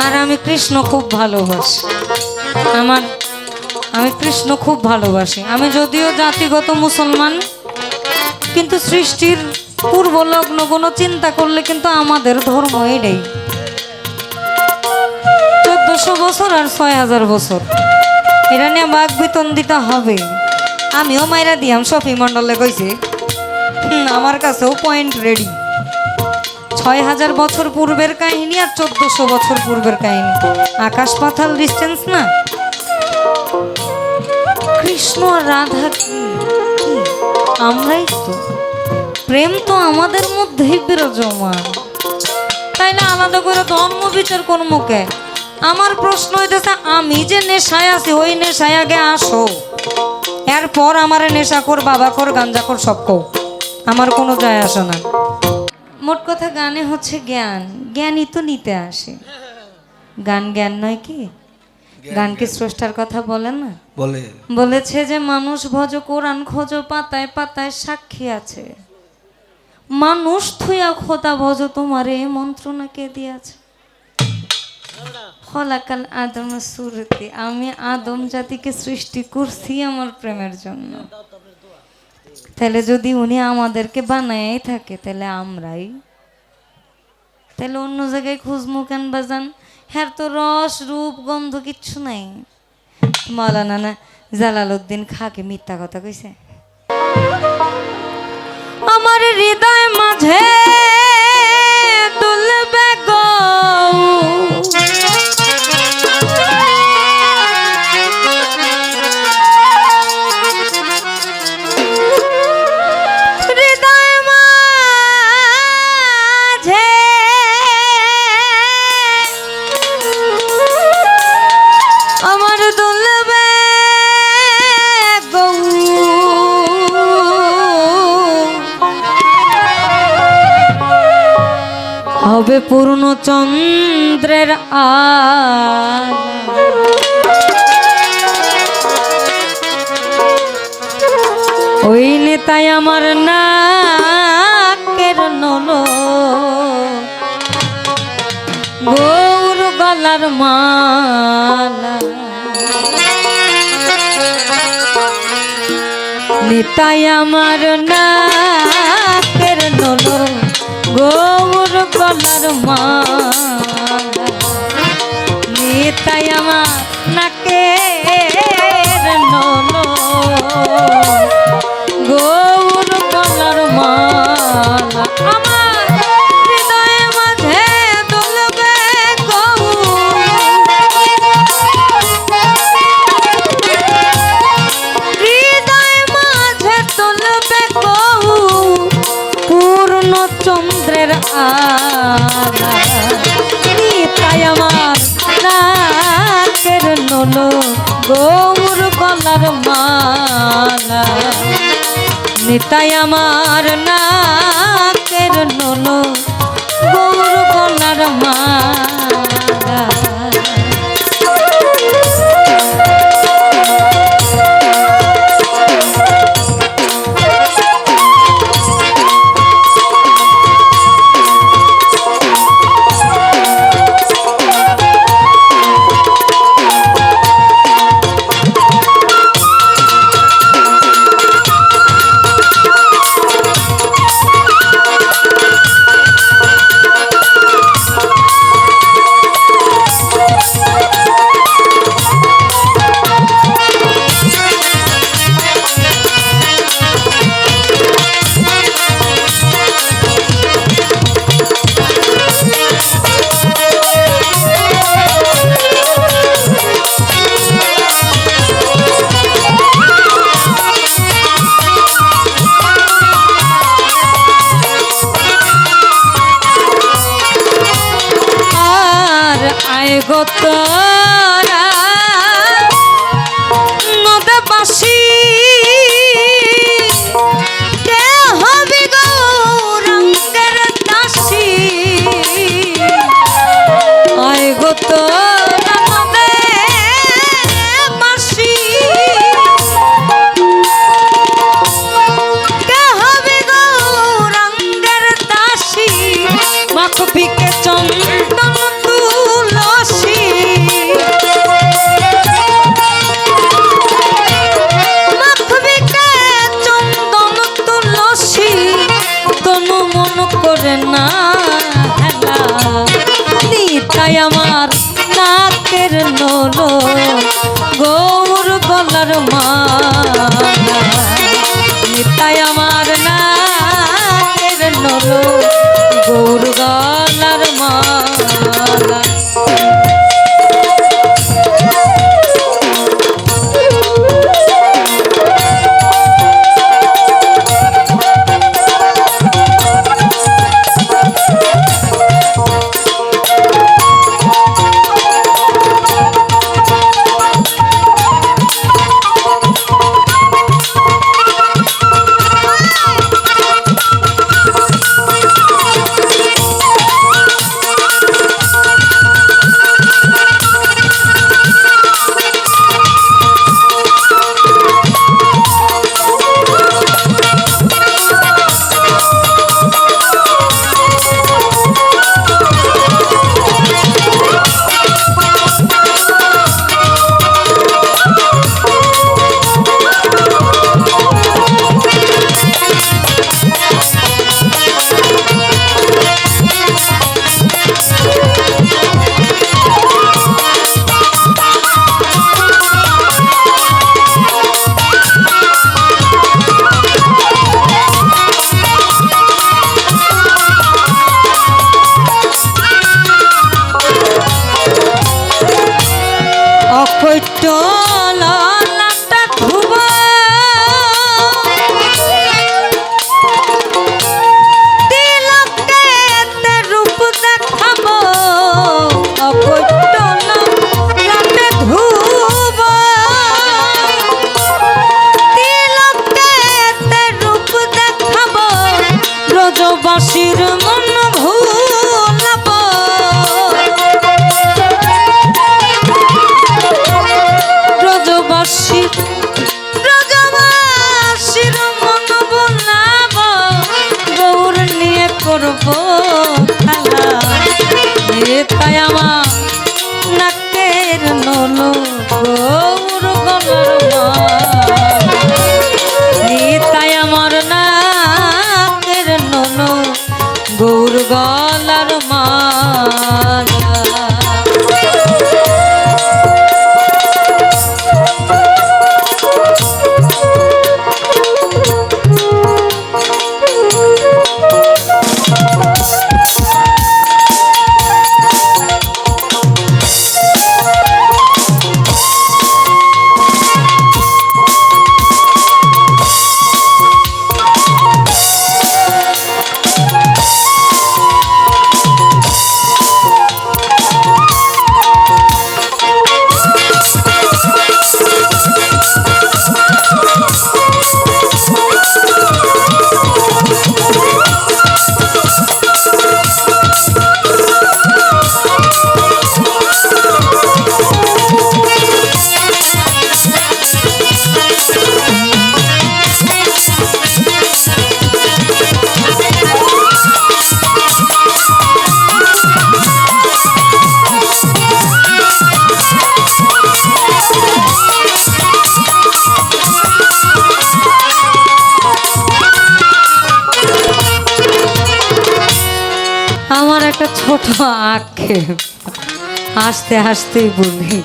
আর আমি কৃষ্ণ খুব ভালোবাসি। আমি কৃষ্ণ খুব ভালোবাসি। আমি যদিও জাতিগত মুসলমান, কিন্তু সৃষ্টির পূর্ব লগ্ন কোনো চিন্তা করলে কিন্তু আমাদের ধর্ম এটাই। 1400 বছর আর 6000 বছর এটা নিয়ে বাঘ বেতন দিতে হবে। আমিও মাইরা দিয়াম, শফি মন্ডলে কইছে। আমার কাছেও পয়েন্ট রেডি। 6000 বছর পূর্বের কাহিনী আর 1400 বছর পূর্বের কাহিনী, আকাশ পাতাল ডিস্টেন্স না। কৃষ্ণ আর রাধা কি আমরাই তো, প্রেম তো আমাদের মধ্যেই বিরাজমান, তাই না? আলাদা করে ধর্ম বিচার কোন মুখে? আমার প্রশ্ন হইতেছে, আমি যে নেশায় আছি ওই নেশায় আগে আসো, এরপর আমার নেশাখোর, বাবাখোর, গাঞ্জাখোর সব কও, আমার কোনো যায় আসে না। মোট কথা গানে হচ্ছে জ্ঞান, জ্ঞানই তো নিতে আসে। গান জ্ঞান নয় কি? গান কি স্রষ্টার কথা বলে না? বলেছে যে মানুষ ভজ কোরআন খোঁজ, পাতায় পাতায় সাক্ষী আছে। মানুষ থুয়া খোদা ভজ, তোমার এই মন্ত্রণা কে দিয়েছে? খলাকাল আদম সুরতি, আমি আদম জাতিকে সৃষ্টি করছি আমার প্রেমের জন্য। তাহলে যদি উনি আমাদেরকে বানাই থাকে, তাহলে আমরাই, তাহলে অন্য জায়গায় খুঁজমু কেন বাজান? হ্যাঁ, তো রস রূপ গন্ধ কিচ্ছু নাই। মাওলানা না জালালউদ্দিন খাকে মিথ্যা কথা কইছে। আমার হৃদয় মাঝে দুলবে গো হবে পূর্ণ চন্দ্রের আলো, ওই নেতাই আমার নাকের নলো, গৌর গলার মালা, নেতাই আমার নাকের নলো, গৌর গলার মালা, নেতাই আমার নাকের নলো, গৌর গলার মালা। আমার হৃদয় মাঝে দুলবে গৌর, হৃদয় মাঝে দুলবে গৌর, পূর্ণ চন্দ্রের আলা, নিতাই আমার নাকের নলো, গৌর গলার মালা, নিতাই আমার নাকের নলো, গৌর গলার মালা। গোতরা নদবাসী কে হবি গৌরাঙ্গের দাসী, আয় গোতরা নদবাসী কে হবি গৌরাঙ্গের দাসী, মাখবিকে চন্দন তুলসী, নিতাই আমার নাকের নলো গৌর গলার মালা নিতাই আমার নাকের নলো গৌর গলার মালা বাসির মন ভুলাব ব্রজবাসীর মন ভুলাব গৌর নিয়ে করব খেলা তাই আমার নাকের নলো গৌর গলার তাই আমার নাকের নলো গৌর গলার মালা আমার একটা ছোট আক্ষেপ হাসতে হাসতেই বলি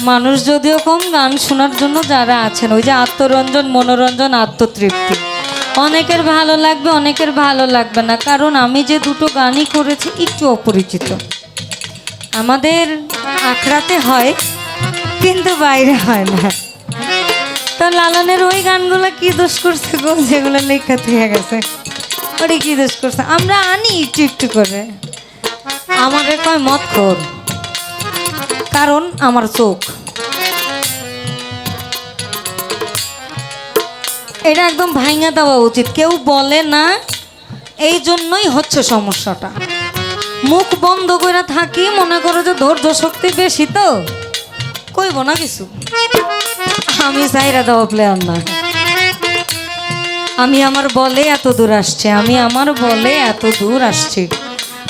মানুষ যদিও কম গান শোনার জন্য যারা আছেন ওই যে আত্মরঞ্জন মনোরঞ্জন আত্মতৃপ্তি অনেকের ভালো লাগবে অনেকের ভালো লাগবে না কারণ আমি যে দুটো গানই করেছি একটু অপরিচিত আমাদের আখড়াতে হয় কিন্তু বাইরে হয় না তো লালনের ওই গানগুলো কি দোষ করছে গো যেগুলো লেখা থেকে গেছে ওরে কি দোষ করছে আমরা আনি একটু একটু করে আমাকে কয় মত কর কারণ আমার চোখ এটা একদম ভাঙা দেওয়া উচিত কেউ বলে না এই জন্যই হচ্ছে সমস্যাটা মুখ বন্ধ করে থাকি মনে করো যে ধৈর্য শক্তি বেশি তো কইব না কিছু আমি চাইরা দেওয়া প্লেয়ার না আমি আমার বলে এত দূর আসছি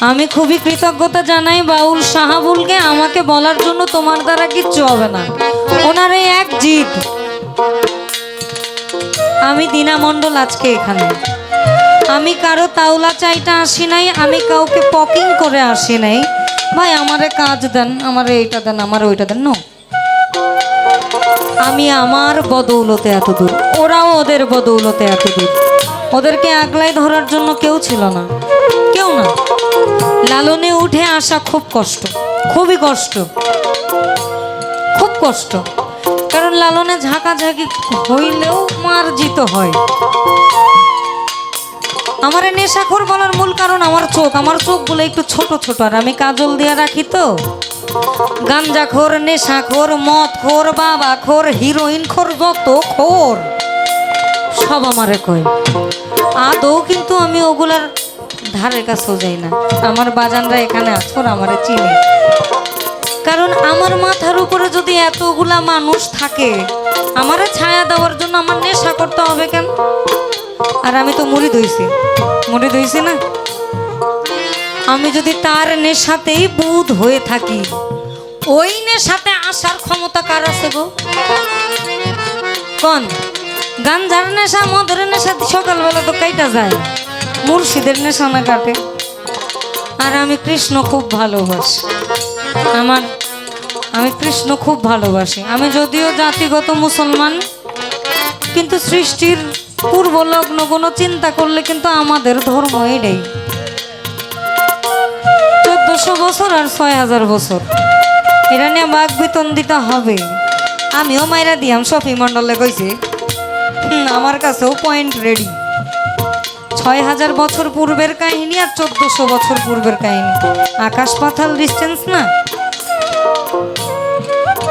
আমি খুবই কৃতজ্ঞতা জানাই বাউল শাহাবুলকে আমাকে বলার জন্য তোমার দ্বারা কিচ্ছু হবে না ওনার এই এক জিদ আমি দীনা মণ্ডল আজকে এখানে আমি কারো তাওলা চাইটা আসি নাই আমি কাউকে পকিং করে আসি নাই ভাই আমারে কাজ দেন, আমারে এইটা দেন, আমারে ওইটা দেন। নো, আমি আমার বদৌলতে এত দূর, ওরাও ওদের বদৌলতে এত দূর। ওদেরকে আগলাই ধরার জন্য কেউ ছিল না, কেউ না। লালনে উঠে আসা খুব কষ্ট, খুবই কষ্ট, খুব কষ্ট। কারণ লালনে ঝাঁকাঝাঁকি হইলেও মার্জিত হয়। আমার নেশাখোর বলার মূল কারণ আমার চোখ। আমার চোখগুলো একটু ছোট ছোট, আর আমি কাজল দিয়ে রাখি তো। গাঞ্জাখোর, নেশাখোর, মদখোর, বাবাখোর, হিরোইনখোর, যত খোর সব আমারে কয়। আদৌ কিন্তু আমি ওগুলার ধারের কাছেও যাই না। আমার বাজানরা এখানে আছোর আমারে চিনে। কারণ আমার মাথার উপরে যদি এতগুলা মানুষ থাকে, আমারে ছায়া দেওয়ার জন্য আমার নেশা করতে হবে কেন? আর আমি তো মুরিদ হইছি না। আমি যদি তার নেশাতেই বুধ হয়ে থাকি, ওই নেশাতে আসার ক্ষমতা কার আছে গো? কোন গাঞ্জার নেশা, মদের নেশা সকালবেলা তো কাইটা যায়, মুর্শিদের নেশা না কাটে। আর আমি কৃষ্ণ খুব ভালোবাসি। আমি কৃষ্ণ খুব ভালোবাসি। আমি যদিও জাতিগত মুসলমান, কিন্তু সৃষ্টির পূর্ব লগ্ন কোনো চিন্তা করলে কিন্তু আমাদের ধর্ম এটাই। 1400 বছর আর 6000 বছর, এটা নিয়ে বাঘ বেতন দিতে হবে। আমিও মাইরা দিয়াম, শফি মন্ডলে কইছে। আমার কাছেও পয়েন্ট রেডি। 6000 বছর পূর্বের কাহিনী আর 1400 বছর পূর্বের কাহিনী, আকাশ পাতাল ডিস্টেন্স না।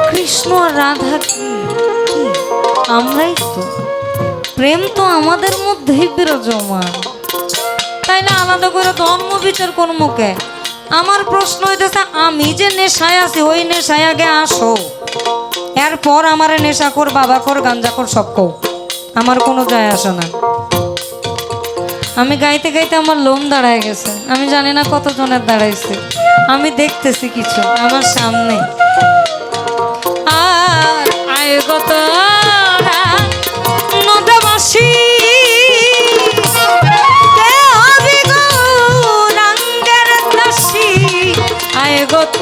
কৃষ্ণ আর রাধা কি আমরাই তো। প্রেম তো আমাদের মধ্যেই বিরাজমান, তাই না? আলাদা করে ধর্ম বিচার কোন মুখে? আমার প্রশ্ন হইতেছে, আমি যে নেশায় আছি, ওই নেশায় আগে আসো, এরপর আমার নেশাখোর, বাবাখোর, গাঞ্জাখোর সব কও। আমার কোনো যায় আসে না। আমি গাইতে গাইতে আমার লোম দাঁড়ায় গেছে। আমি জানি না কতজনের দাঁড়াইছে, আমি দেখতেছি কিছু আমার সামনে। আর আয় গত নদবাসী আয় গত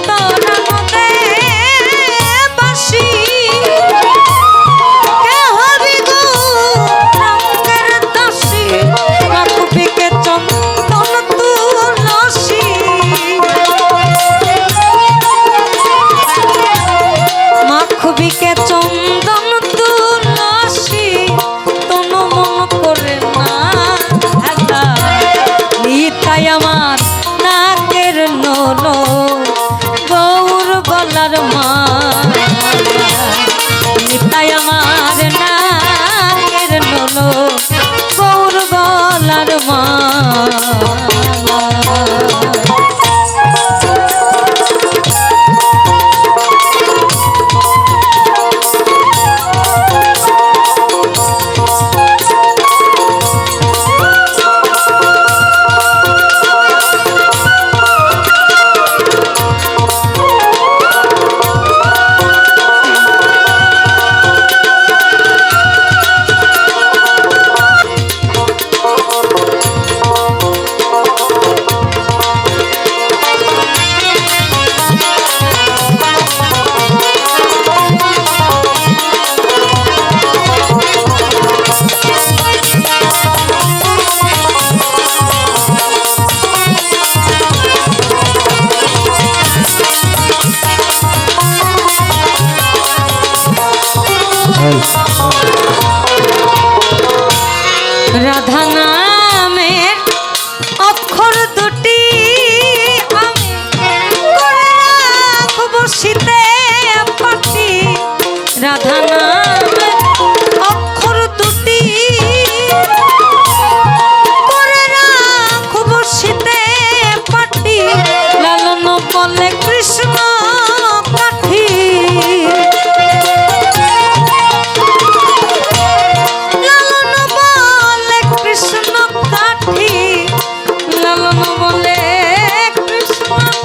আমার নাকের নলো গৌর গলার মাই আমার নাকের নলো গৌর গলার মা। রাধা নামের অক্ষর দুটি আমি করে রাখব শীতে পাটি। রাধা নামের অক্ষর দুটি করে রাখব শীতে পাটি। লালন বলে কৃষ্ণ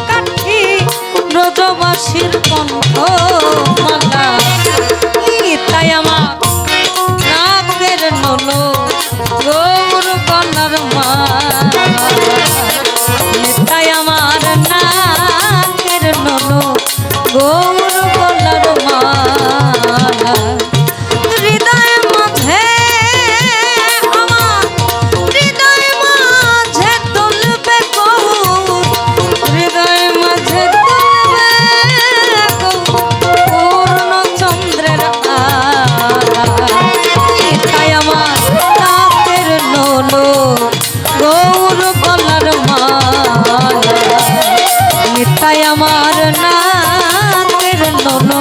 কাঠি, ব্রজবাসীর কণ্ঠ মালা। তাই আমার নাকের নলো গৌর গলার মা। তাই আমার নাকের ননো গৌর গলার মালা হৃদয় মাঝে আমার হৃদয় মাঝে তুলবে গৌর হৃদয় মাঝে তুলবে পূর্ণ চন্দ্রের আলা তাই আমার তাতের নলো গৌর গলার মালা তাই আমার নাকের নলো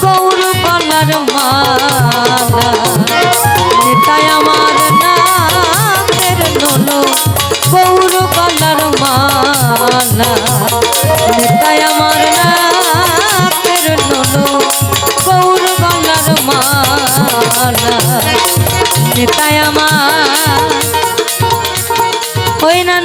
গৌর গলার মালা তাই আমার নাকের নলো গৌর গলার মালা তাই আমার নাকের নলো গৌর গলার মালা তাই আমার ওই না